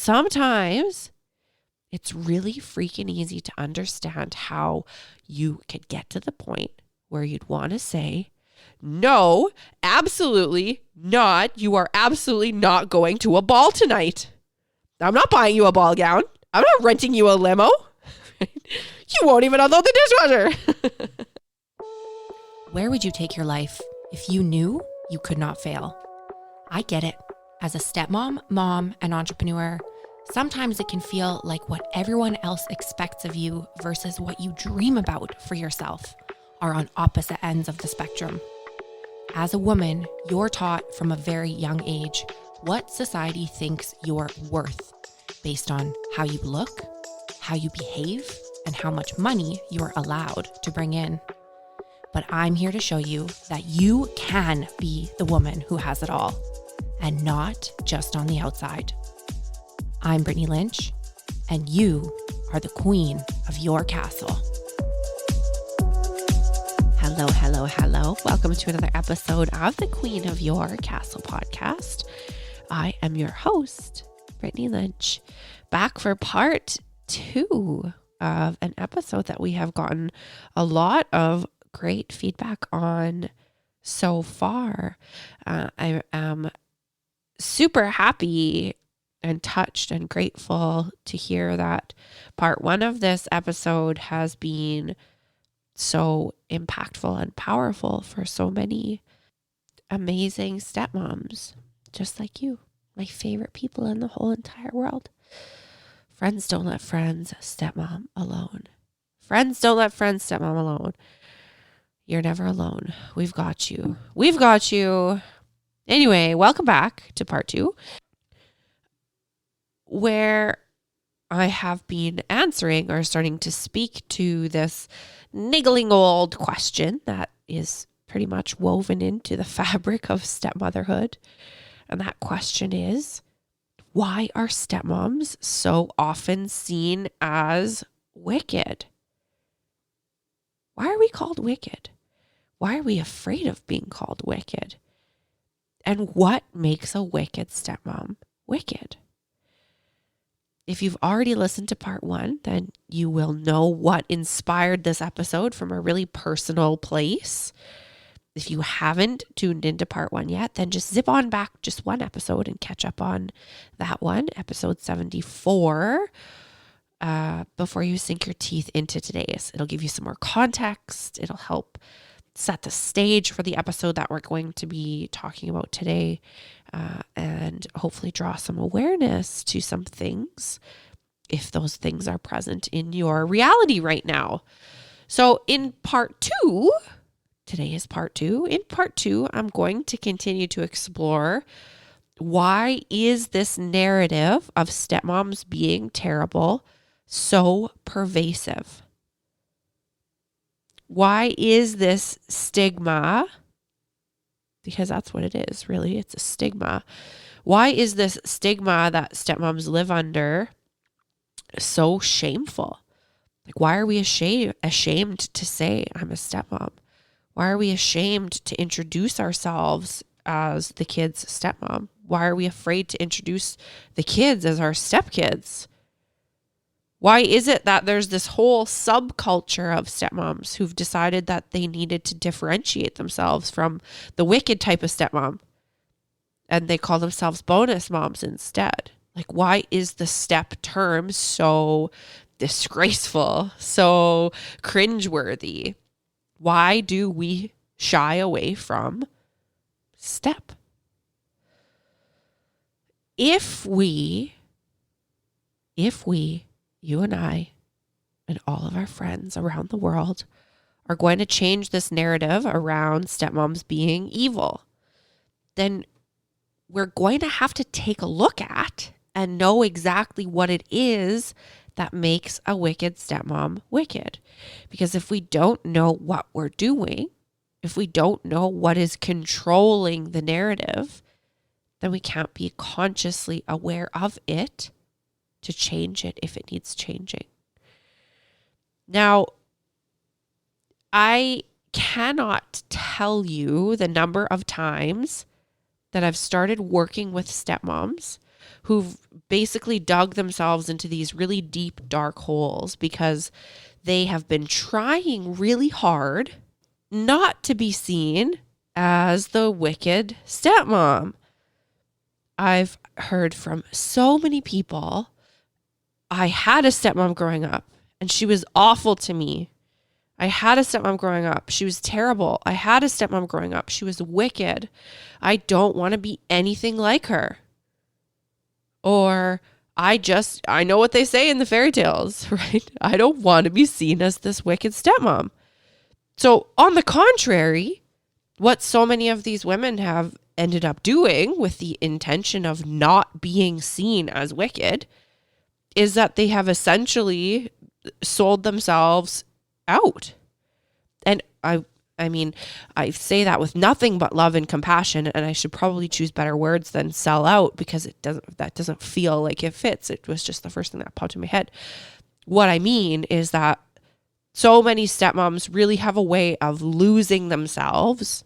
sometimes it's really freaking easy to understand how you could get to the point where you'd want to say, no, absolutely not. You are absolutely not going to a ball tonight. I'm not buying you a ball gown. I'm not renting you a limo. You won't even unload the dishwasher. Where would you take your life if you knew you could not fail? I get it. As a stepmom, mom, and entrepreneur, sometimes it can feel like what everyone else expects of you versus what you dream about for yourself are on opposite ends of the spectrum. As a woman, you're taught from a very young age what society thinks you're worth based on how you look, how you behave, and how much money you're allowed to bring in. But I'm here to show you that you can be the woman who has it all, and not just on the outside. I'm Brittany Lynch, and you are the queen of your castle. Hello, hello, hello. Welcome to another episode of the Queen of Your Castle podcast. I am your host, Brittany Lynch, back for part 2 of an episode that we have gotten a lot of great feedback on so far. I am super happy and touched and grateful to hear that part 1 of this episode has been so impactful and powerful for so many amazing stepmoms, just like you, my favorite people in the whole entire world. Friends don't let friends stepmom alone. Friends don't let friends stepmom alone. You're never alone. We've got you. We've got you. Anyway, welcome back to part 2, where I have been answering or starting to speak to this niggling old question that is pretty much woven into the fabric of stepmotherhood. And that question is, why are stepmoms so often seen as wicked? Why are we called wicked? Why are we afraid of being called wicked? And what makes a wicked stepmom wicked? If you've already listened to part 1, then you will know what inspired this episode from a really personal place. If you haven't tuned into part 1 yet, then just zip on back just one episode and catch up on that one, episode 74, before you sink your teeth into today's. It'll give you some more context. It'll help set the stage for the episode that we're going to be talking about today, and hopefully draw some awareness to some things, if those things are present in your reality right now. So in part 2, today is part 2. In part 2, I'm going to continue to explore, why is this narrative of stepmoms being terrible so pervasive? Why is this stigma, because that's what it is, really, it's a stigma. Why is this stigma that stepmoms live under so shameful? Like, why are we ashamed to say I'm a stepmom? Why are we ashamed to introduce ourselves as the kid's stepmom? Why are we afraid to introduce the kids as our stepkids? Why is it that there's this whole subculture of stepmoms who've decided that they needed to differentiate themselves from the wicked type of stepmom, and they call themselves bonus moms instead? Like, why is the step term so disgraceful, so cringeworthy? Why do we shy away from step? If we, you and I, and all of our friends around the world are going to change this narrative around stepmoms being evil, then we're going to have to take a look at and know exactly what it is that makes a wicked stepmom wicked. Because if we don't know what we're doing, if we don't know what is controlling the narrative, then we can't be consciously aware of it to change it if it needs changing. Now, I cannot tell you the number of times that I've started working with stepmoms who've basically dug themselves into these really deep, dark holes because they have been trying really hard not to be seen as the wicked stepmom. I've heard from so many people. I had a stepmom growing up and she was awful to me. I had a stepmom growing up. She was terrible. I had a stepmom growing up. She was wicked. I don't want to be anything like her. Or I know what they say in the fairy tales, right? I don't want to be seen as this wicked stepmom. So on the contrary, what so many of these women have ended up doing with the intention of not being seen as wicked is that they have essentially sold themselves out. And I mean, I say that with nothing but love and compassion, and I should probably choose better words than sell out because that doesn't feel like it fits. It was just the first thing that popped in my head. What I mean is that so many stepmoms really have a way of losing themselves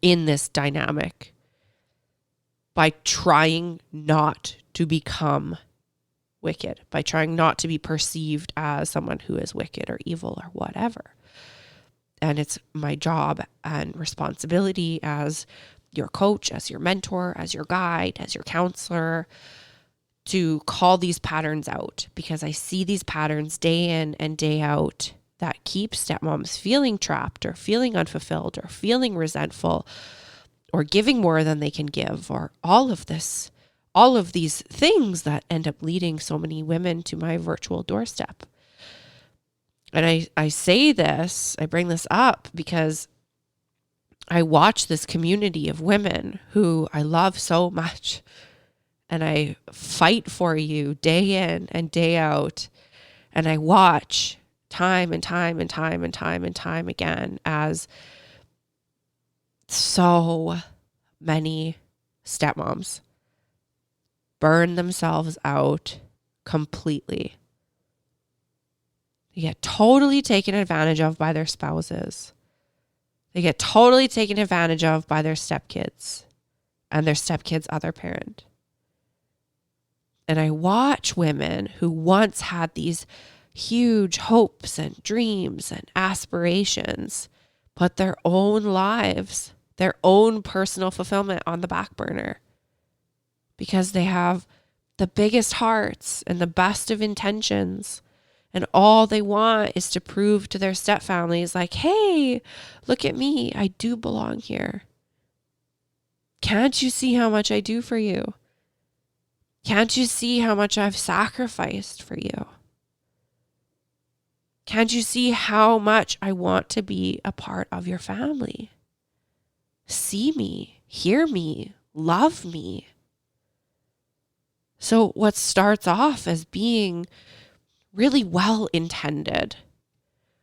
in this dynamic by trying not to become wicked, by trying not to be perceived as someone who is wicked or evil or whatever. And it's my job and responsibility as your coach, as your mentor, as your guide, as your counselor, to call these patterns out, because I see these patterns day in and day out that keep stepmoms feeling trapped or feeling unfulfilled or feeling resentful or giving more than they can give, or all of these things that end up leading so many women to my virtual doorstep. And I say this, I bring this up because I watch this community of women who I love so much, and I fight for you day in and day out. And I watch time and time and time and time and time again as so many stepmoms burn themselves out completely. They get totally taken advantage of by their spouses. They get totally taken advantage of by their stepkids and their stepkids' other parent. And I watch women who once had these huge hopes and dreams and aspirations put their own lives, their own personal fulfillment on the back burner because they have the biggest hearts and the best of intentions. And all they want is to prove to their stepfamilies, like, hey, look at me. I do belong here. Can't you see how much I do for you? Can't you see how much I've sacrificed for you? Can't you see how much I want to be a part of your family? See me, hear me, love me. So what starts off as being really well intended,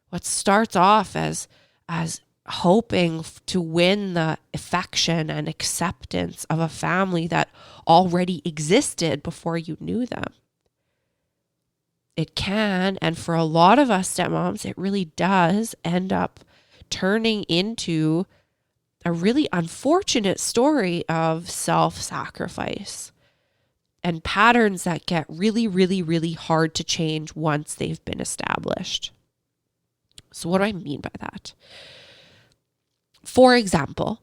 what starts off as hoping to win the affection and acceptance of a family that already existed before you knew them. It can, and for a lot of us stepmoms, it really does end up turning into a really unfortunate story of self-sacrifice and patterns that get really, really, really hard to change once they've been established. So what do I mean by that? For example,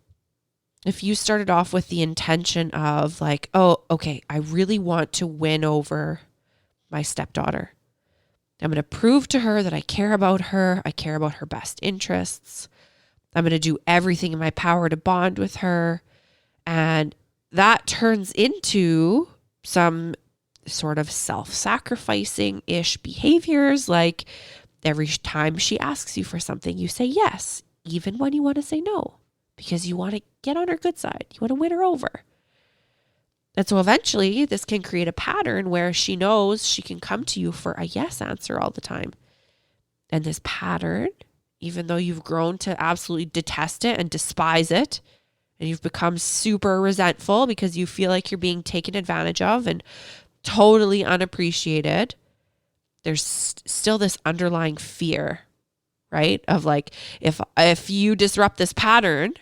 if you started off with the intention of like, oh, okay, I really want to win over my stepdaughter. I'm going to prove to her that I care about her. I care about her best interests. I'm going to do everything in my power to bond with her. And that turns into some sort of self-sacrificing-ish behaviors, like every time she asks you for something, you say yes, even when you want to say no, because you want to get on her good side. You want to win her over. And so eventually this can create a pattern where she knows she can come to you for a yes answer all the time. And this pattern, even though you've grown to absolutely detest it and despise it, and you've become super resentful because you feel like you're being taken advantage of and totally unappreciated, there's still this underlying fear, right? Of like, if you disrupt this pattern,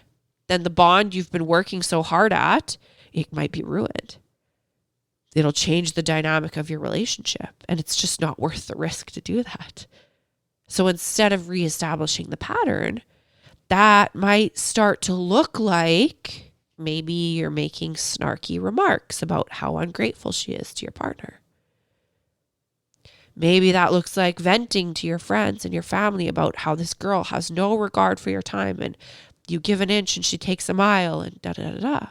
then the bond you've been working so hard at, it might be ruined. It'll change the dynamic of your relationship, and it's just not worth the risk to do that. So instead of reestablishing the pattern, that might start to look like maybe you're making snarky remarks about how ungrateful she is to your partner. Maybe that looks like venting to your friends and your family about how this girl has no regard for your time and you give an inch and she takes a mile and da da da da.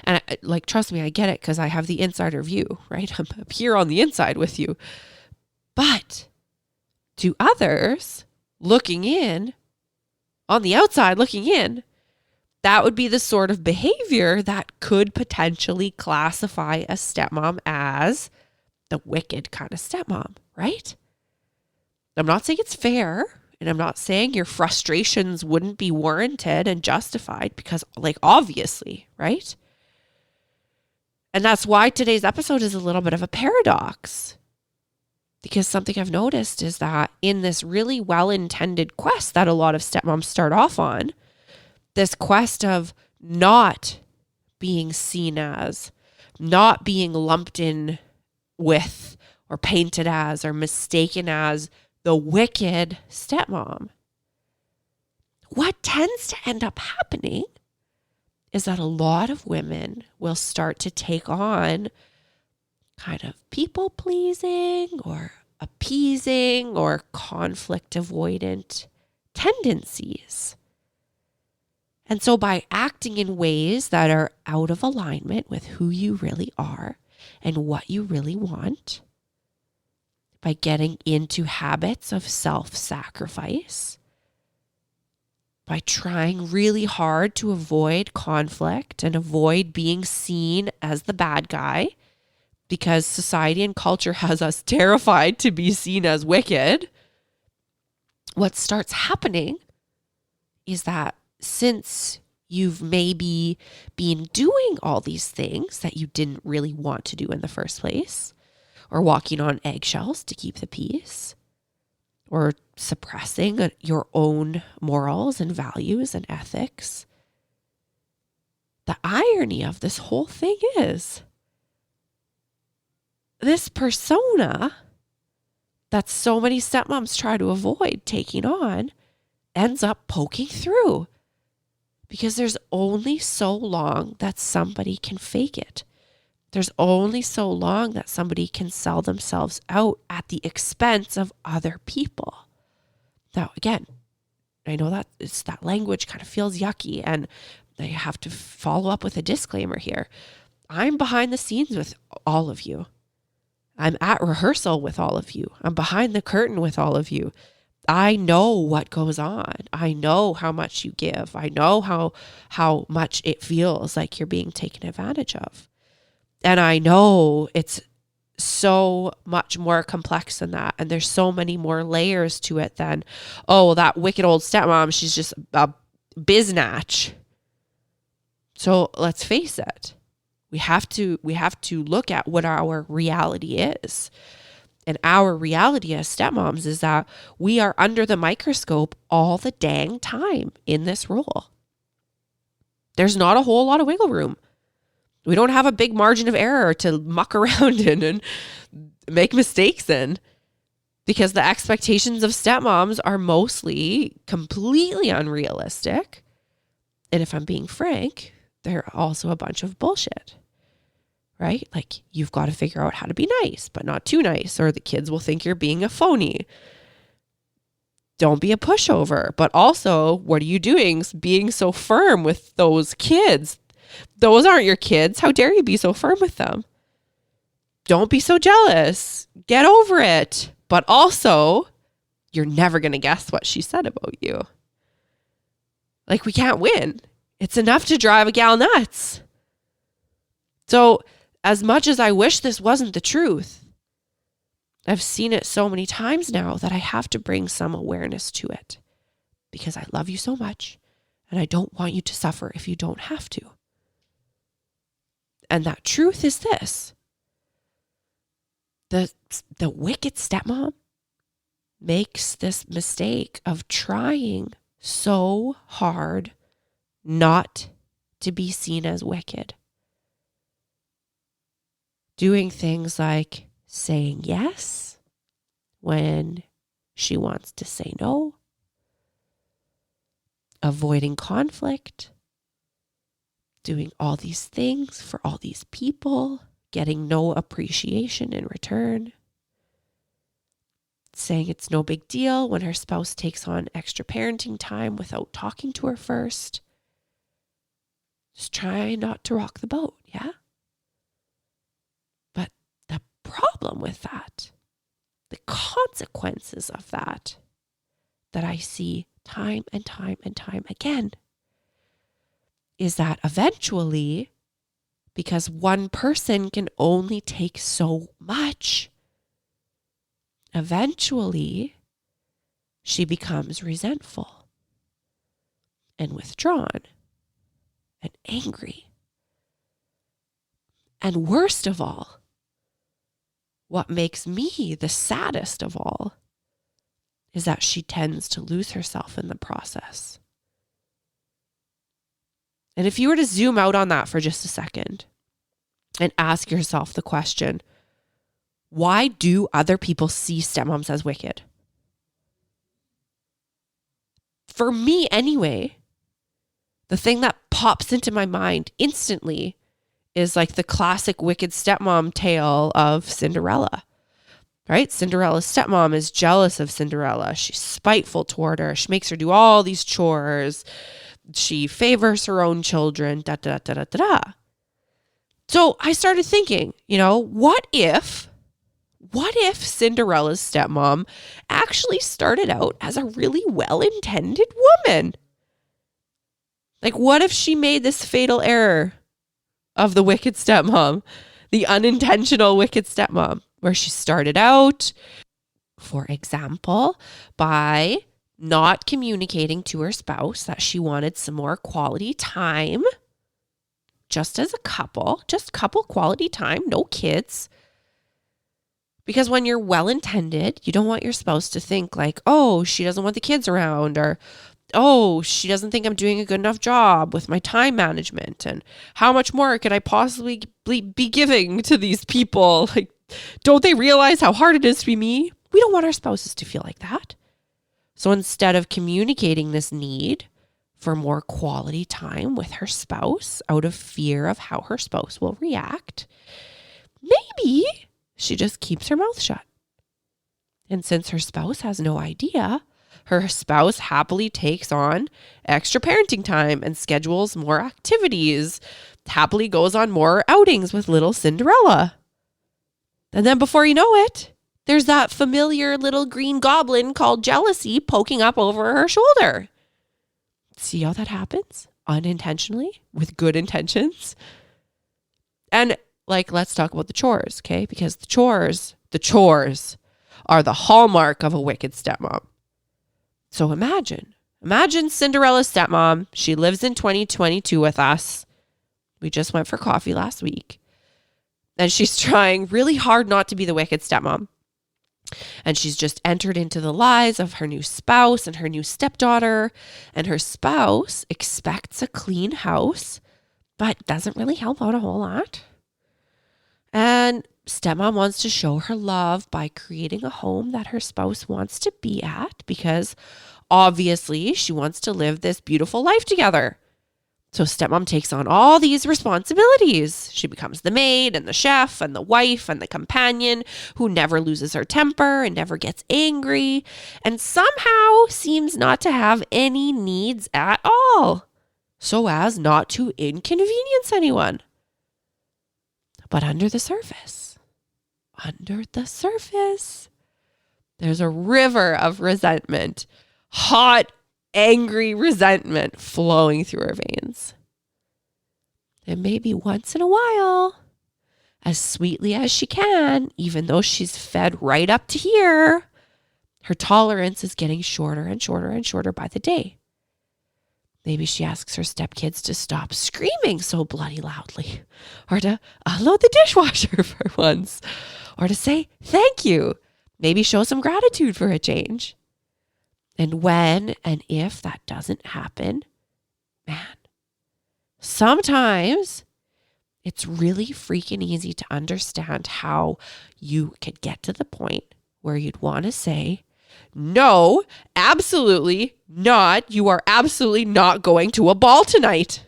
And trust me, I get it because I have the insider view, right? I'm here on the inside with you. But to others looking in, on the outside looking in, that would be the sort of behavior that could potentially classify a stepmom as the wicked kind of stepmom, right? I'm not saying it's fair, and I'm not saying your frustrations wouldn't be warranted and justified because, obviously, right? And that's why today's episode is a little bit of a paradox. Because something I've noticed is that in this really well-intended quest that a lot of stepmoms start off on, this quest of not being seen as, not being lumped in with or painted as or mistaken as the wicked stepmom, what tends to end up happening is that a lot of women will start to take on kind of people pleasing or appeasing or conflict avoidant tendencies. And so by acting in ways that are out of alignment with who you really are and what you really want, by getting into habits of self-sacrifice, by trying really hard to avoid conflict and avoid being seen as the bad guy, because society and culture has us terrified to be seen as wicked, what starts happening is that since you've maybe been doing all these things that you didn't really want to do in the first place, or walking on eggshells to keep the peace, or suppressing your own morals and values and ethics, the irony of this whole thing is this persona that so many stepmoms try to avoid taking on ends up poking through, because there's only so long that somebody can fake it. There's only so long that somebody can sell themselves out at the expense of other people. Now, again, I know that that language kind of feels yucky, and I have to follow up with a disclaimer here. I'm behind the scenes with all of you. I'm at rehearsal with all of you. I'm behind the curtain with all of you. I know what goes on. I know how much you give. I know how much it feels like you're being taken advantage of. And I know it's so much more complex than that. And there's so many more layers to it than, oh, that wicked old stepmom, she's just a biznatch. So let's face it. We have to look at what our reality is. And our reality as stepmoms is that we are under the microscope all the dang time in this role. There's not a whole lot of wiggle room. We don't have a big margin of error to muck around in and make mistakes in, because the expectations of stepmoms are mostly completely unrealistic. And if I'm being frank, they're also a bunch of bullshit, right? Like, you've got to figure out how to be nice, but not too nice, or the kids will think you're being a phony. Don't be a pushover, but also, what are you doing being so firm with those kids? Those aren't your kids. How dare you be so firm with them? Don't be so jealous. Get over it. But also, you're never going to guess what she said about you. Like, we can't win. It's enough to drive a gal nuts. So, as much as I wish this wasn't the truth, I've seen it so many times now that I have to bring some awareness to it, because I love you so much and I don't want you to suffer if you don't have to. And that truth is this: the wicked stepmom makes this mistake of trying so hard not to be seen as wicked. doing things like saying yes when she wants to say no, avoiding conflict, doing all these things for all these people, getting no appreciation in return, saying it's no big deal when her spouse takes on extra parenting time without talking to her first. Just try not to rock the boat, yeah? But the problem with that, the consequences of that I see time and time and time again, is that eventually, because one person can only take so much, eventually she becomes resentful and withdrawn and angry. And worst of all, what makes me the saddest of all is that she tends to lose herself in the process. And if you were to zoom out on that for just a second and ask yourself the question, why do other people see stepmoms as wicked? For me anyway, the thing that pops into my mind instantly is like the classic wicked stepmom tale of Cinderella, right? Cinderella's stepmom is jealous of Cinderella. She's spiteful toward her. She makes her do all these chores. She favors her own children, da, da, da, da, da, da. So I started thinking, what if Cinderella's stepmom actually started out as a really well-intended woman? Like, what if she made this fatal error of the wicked stepmom, the unintentional wicked stepmom, where she started out, for example, by not communicating to her spouse that she wanted some more quality time, just as a couple, just couple quality time, no kids. Because when you're well-intended, you don't want your spouse to think like, oh, she doesn't want the kids around, or, oh, she doesn't think I'm doing a good enough job with my time management, and how much more could I possibly be giving to these people? Like, don't they realize how hard it is to be me? We don't want our spouses to feel like that. So instead of communicating this need for more quality time with her spouse out of fear of how her spouse will react, maybe she just keeps her mouth shut. And since her spouse has no idea, her spouse happily takes on extra parenting time and schedules more activities, happily goes on more outings with little Cinderella. And then before you know it, there's that familiar little green goblin called jealousy poking up over her shoulder. See how that happens? Unintentionally, with good intentions. And let's talk about the chores, okay? Because the chores are the hallmark of a wicked stepmom. So imagine Cinderella's stepmom. She lives in 2022 with us. We just went for coffee last week. And she's trying really hard not to be the wicked stepmom. And she's just entered into the lives of her new spouse and her new stepdaughter. And her spouse expects a clean house, but doesn't really help out a whole lot. And stepmom wants to show her love by creating a home that her spouse wants to be at, because obviously she wants to live this beautiful life together. So stepmom takes on all these responsibilities. She becomes the maid and the chef and the wife and the companion who never loses her temper and never gets angry, and somehow seems not to have any needs at all, so as not to inconvenience anyone. But under the surface, there's a river of resentment, hot, angry resentment flowing through her veins. And maybe once in a while, as sweetly as she can, even though she's fed right up to here, her tolerance is getting shorter and shorter and shorter by the day. Maybe she asks her stepkids to stop screaming so bloody loudly, or to unload the dishwasher for once, or to say thank you. Maybe show some gratitude for a change. And when and if that doesn't happen, man, sometimes It's really freaking easy to understand how you could get to the point where you'd want to say, no, absolutely not. You are absolutely not going to a ball tonight.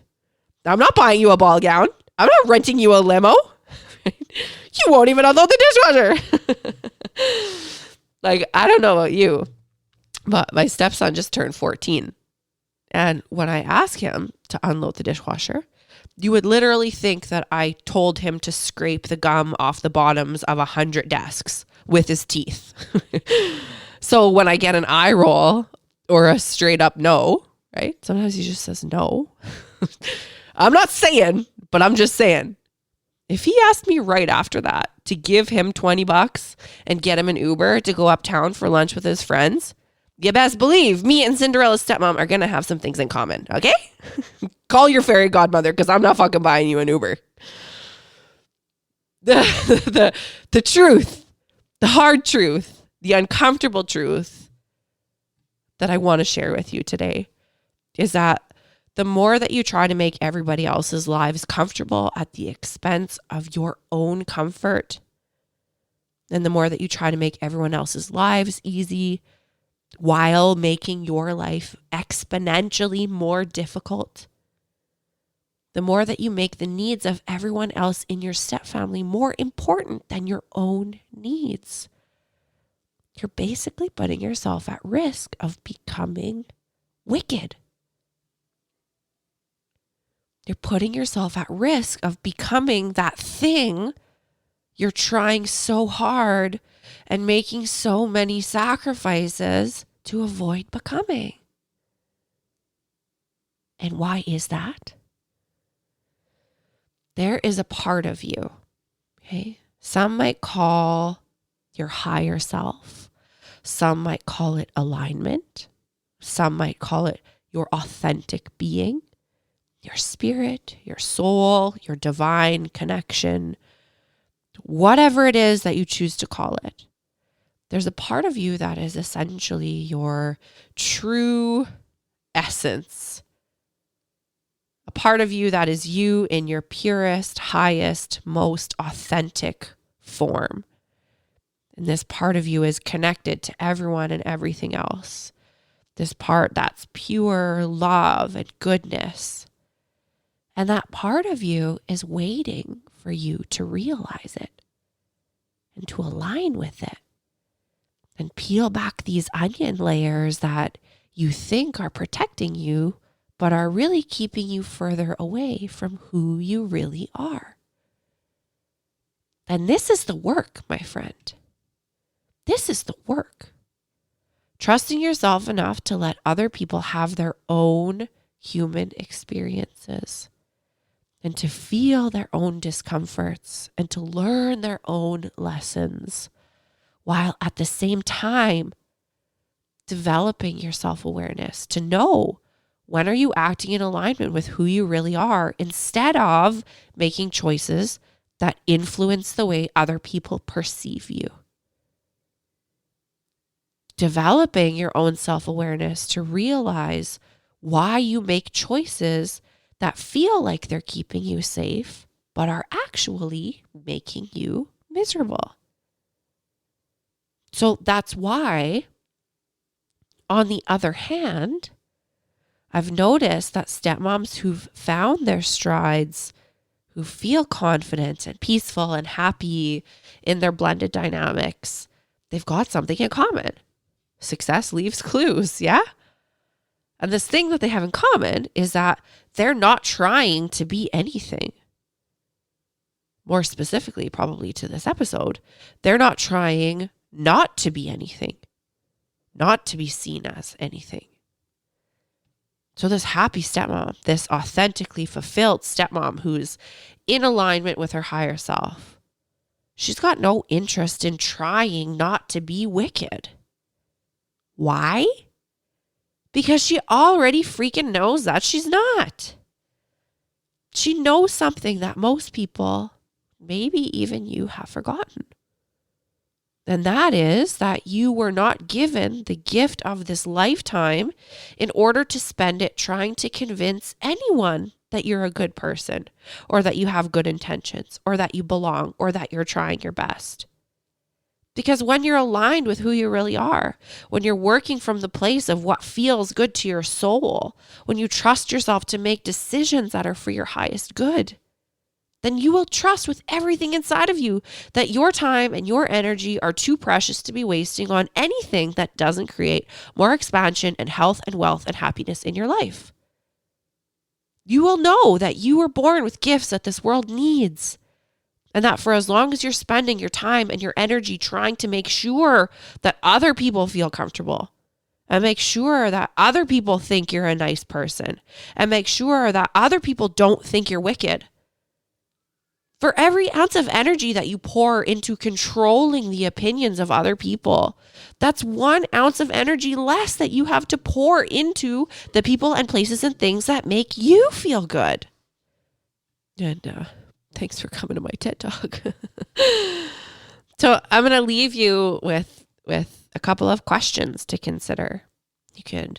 I'm not buying you a ball gown. I'm not renting you a limo. You won't even unload the dishwasher. Like, I don't know about you, but my stepson just turned 14. And when I ask him to unload the dishwasher, you would literally think that I told him to scrape the gum off the bottoms of 100 desks with his teeth. So when I get an eye roll or a straight up no, right? Sometimes he just says no. I'm not saying, but I'm just saying. If he asked me right after that to give him $20 and get him an Uber to go uptown for lunch with his friends, you best believe me and Cinderella's stepmom are going to have some things in common, okay? Call your fairy godmother because I'm not fucking buying you an Uber. The truth, the hard truth, the uncomfortable truth that I want to share with you today is that the more that you try to make everybody else's lives comfortable at the expense of your own comfort, and the more that you try to make everyone else's lives easy while making your life exponentially more difficult, the more that you make the needs of everyone else in your stepfamily more important than your own needs, you're basically putting yourself at risk of becoming wicked. You're putting yourself at risk of becoming that thing you're trying so hard and making so many sacrifices to avoid becoming. And why is that? There is a part of you, okay? Some might call your higher self. Some might call it alignment. Some might call it your authentic being, your spirit, your soul, your divine connection, whatever it is that you choose to call it. There's a part of you that is essentially your true essence. A part of you that is you in your purest, highest, most authentic form. And this part of you is connected to everyone and everything else. This part that's pure love and goodness. And that part of you is waiting for you to realize it and to align with it and peel back these onion layers that you think are protecting you, but are really keeping you further away from who you really are. And this is the work, my friend. This is the work. Trusting yourself enough to let other people have their own human experiences and to feel their own discomforts and to learn their own lessons, while at the same time developing your self-awareness to know when are you acting in alignment with who you really are instead of making choices that influence the way other people perceive you. Developing your own self-awareness to realize why you make choices that feel like they're keeping you safe, but are actually making you miserable. So that's why, on the other hand, I've noticed that stepmoms who've found their strides, who feel confident and peaceful and happy in their blended dynamics, they've got something in common. Success leaves clues, yeah? And this thing that they have in common is that they're not trying to be anything. More specifically, probably to this episode, they're not trying not to be anything, not to be seen as anything. So this happy stepmom, this authentically fulfilled stepmom who's in alignment with her higher self, she's got no interest in trying not to be wicked. Why? Because she already freaking knows that she's not. She knows something that most people, maybe even you, have forgotten. And that is that you were not given the gift of this lifetime in order to spend it trying to convince anyone that you're a good person, or that you have good intentions, or that you belong, or that you're trying your best. Because when you're aligned with who you really are, when you're working from the place of what feels good to your soul, when you trust yourself to make decisions that are for your highest good, then you will trust with everything inside of you that your time and your energy are too precious to be wasting on anything that doesn't create more expansion and health and wealth and happiness in your life. You will know that you were born with gifts that this world needs. And that for as long as you're spending your time and your energy trying to make sure that other people feel comfortable, and make sure that other people think you're a nice person, and make sure that other people don't think you're wicked, for every ounce of energy that you pour into controlling the opinions of other people, that's 1 ounce of energy less that you have to pour into the people and places and things that make you feel good. And thanks for coming to my TED Talk. So I'm going to leave you with a couple of questions to consider. You can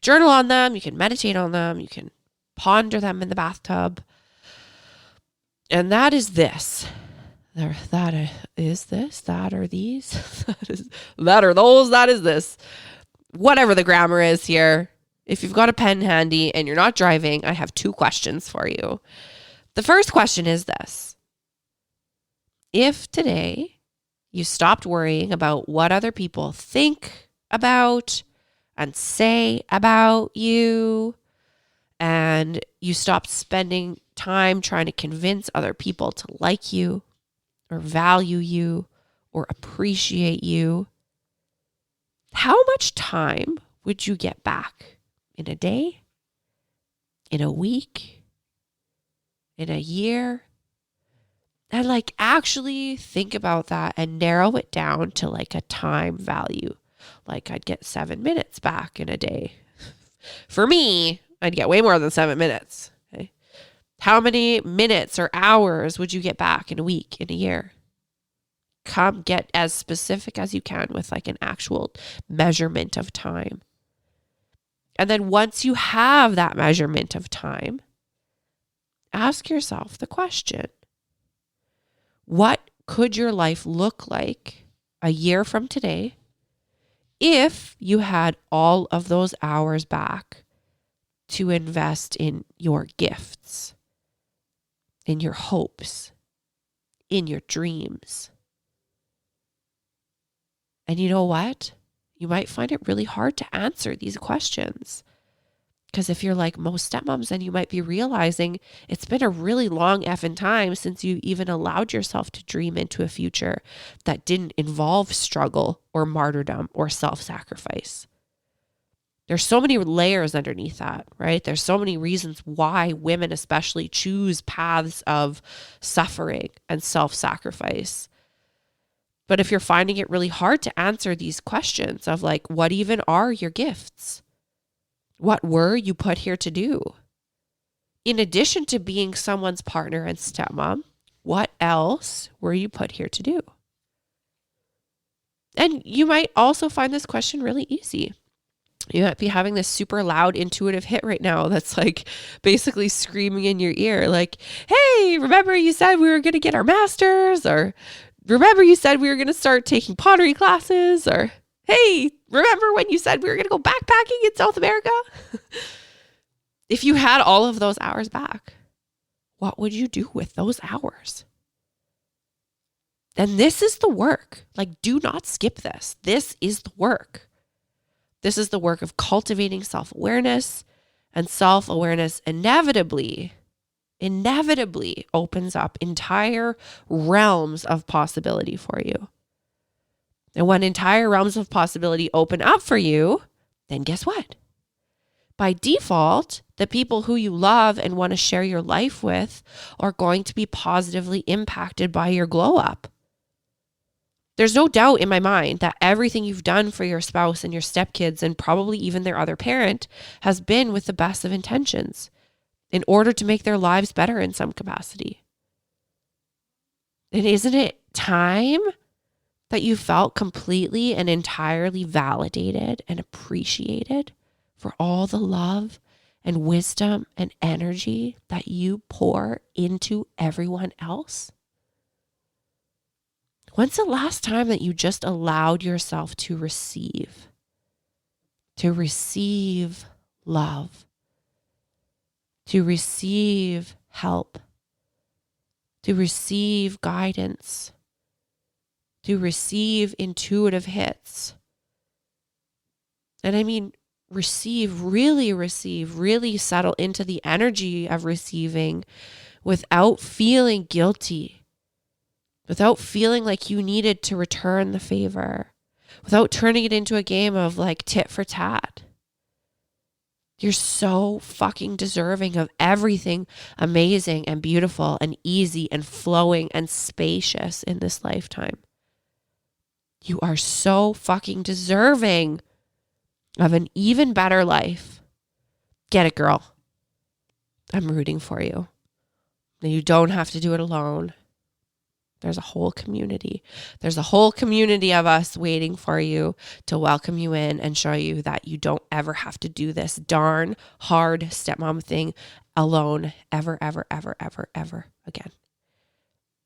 journal on them. You can meditate on them. You can ponder them in the bathtub. And that is this. That is this. That are these. That are those. That is this. Whatever the grammar is here. If you've got a pen handy and you're not driving, I have 2 questions for you. The first question is this. If today you stopped worrying about what other people think about and say about you, and you stopped spending time trying to convince other people to like you or value you or appreciate you, how much time would you get back in a day, in a week, in a year? And actually think about that and narrow it down to a time value. I'd get 7 minutes back in a day. For me, I'd get way more than 7 minutes. Okay? How many minutes or hours would you get back in a week, in a year? Get as specific as you can with an actual measurement of time. And then once you have that measurement of time, ask yourself the question, what could your life look like a year from today if you had all of those hours back to invest in your gifts, in your hopes, in your dreams? And you know what? You might find it really hard to answer these questions. Because if you're like most stepmoms, then you might be realizing it's been a really long effing time since you even allowed yourself to dream into a future that didn't involve struggle or martyrdom or self-sacrifice. There's so many layers underneath that, right? There's so many reasons why women especially choose paths of suffering and self-sacrifice. But if you're finding it really hard to answer these questions of what even are your gifts? What were you put here to do? In addition to being someone's partner and stepmom, what else were you put here to do? And you might also find this question really easy. You might be having this super loud intuitive hit right now that's basically screaming in your ear hey, remember you said we were going to get our masters? Or remember you said we were going to start taking pottery classes? Or hey, remember when you said we were going to go backpacking in South America? If you had all of those hours back, what would you do with those hours? And this is the work. Do not skip this. This is the work. This is the work of cultivating self-awareness, and self-awareness inevitably opens up entire realms of possibility for you. And when entire realms of possibility open up for you, then guess what? By default, the people who you love and want to share your life with are going to be positively impacted by your glow up. There's no doubt in my mind that everything you've done for your spouse and your stepkids and probably even their other parent has been with the best of intentions in order to make their lives better in some capacity. And isn't it time that you felt completely and entirely validated and appreciated for all the love and wisdom and energy that you pour into everyone else? When's the last time that you just allowed yourself to receive love, to receive help, to receive guidance, to receive intuitive hits? And I mean, really settle into the energy of receiving without feeling guilty, without feeling like you needed to return the favor, without turning it into a game of like tit for tat. You're so fucking deserving of everything amazing and beautiful and easy and flowing and spacious in this lifetime. You are so fucking deserving of an even better life. Get it, girl. I'm rooting for you. You don't have to do it alone. There's a whole community. There's a whole community of us waiting for you to welcome you in and show you that you don't ever have to do this darn hard stepmom thing alone ever again.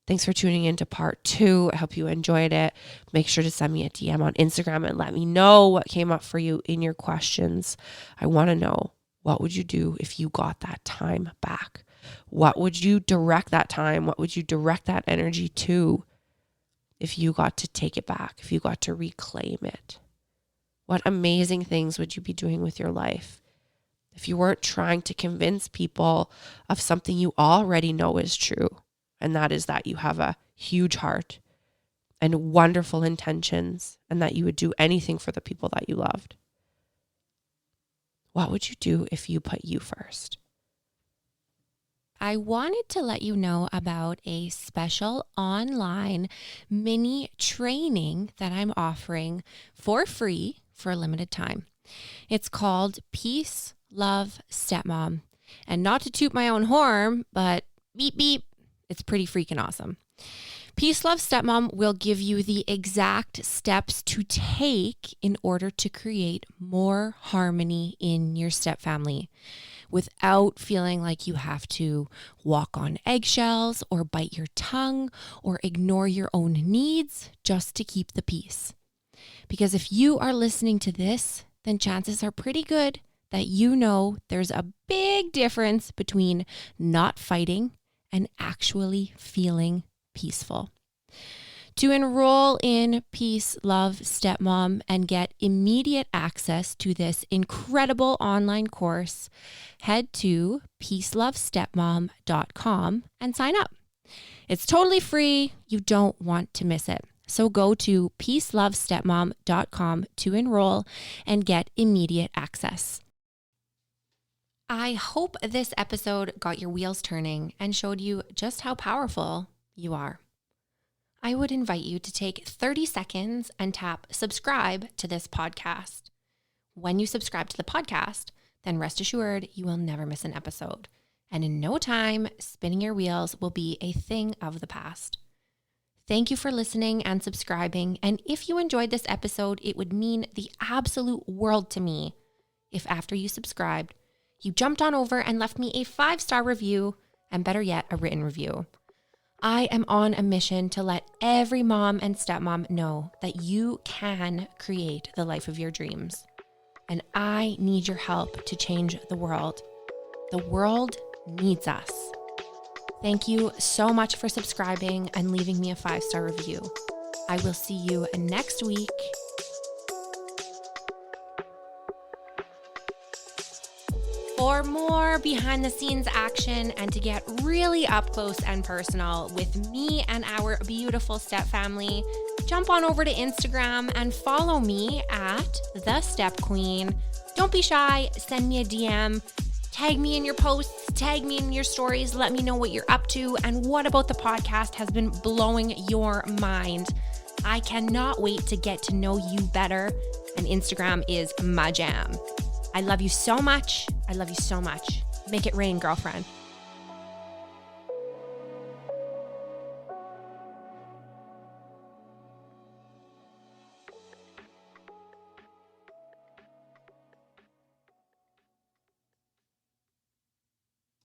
Thanks for tuning in to part 2. I hope you enjoyed it. Make sure to send me a DM on Instagram and let me know what came up for you in your questions. I want to know, what would you do if you got that time back? What would you direct that time? What would you direct that energy to if you got to take it back, if you got to reclaim it? What amazing things would you be doing with your life if you weren't trying to convince people of something you already know is true? And that is that you have a huge heart and wonderful intentions, and that you would do anything for the people that you loved. What would you do if you put you first? I wanted to let you know about a special online mini training that I'm offering for free for a limited time. It's called Peace, Love, Stepmom. And not to toot my own horn, but beep, beep, it's pretty freaking awesome. Peace, Love, Stepmom will give you the exact steps to take in order to create more harmony in your stepfamily, without feeling like you have to walk on eggshells or bite your tongue or ignore your own needs just to keep the peace. Because if you are listening to this, then chances are pretty good that you know there's a big difference between not fighting and actually feeling peaceful. To enroll in Peace, Love, Stepmom and get immediate access to this incredible online course, head to peacelovestepmom.com and sign up. It's totally free. You don't want to miss it. So go to peacelovestepmom.com to enroll and get immediate access. I hope this episode got your wheels turning and showed you just how powerful you are. I would invite you to take 30 seconds and tap subscribe to this podcast. When you subscribe to the podcast, then rest assured you will never miss an episode. And in no time, spinning your wheels will be a thing of the past. Thank you for listening and subscribing. And if you enjoyed this episode, it would mean the absolute world to me if after you subscribed, you jumped on over and left me a 5-star review, and better yet, a written review. I am on a mission to let every mom and stepmom know that you can create the life of your dreams. And I need your help to change the world. The world needs us. Thank you so much for subscribing and leaving me a 5-star review. I will see you next week. For more behind the scenes action and to get really up close and personal with me and our beautiful step family, jump on over to Instagram and follow me at The Step Queen. Don't be shy, send me a DM, tag me in your posts, tag me in your stories, let me know what you're up to and what about the podcast has been blowing your mind. I cannot wait to get to know you better, and Instagram is my jam. I love you so much. I love you so much. Make it rain, girlfriend.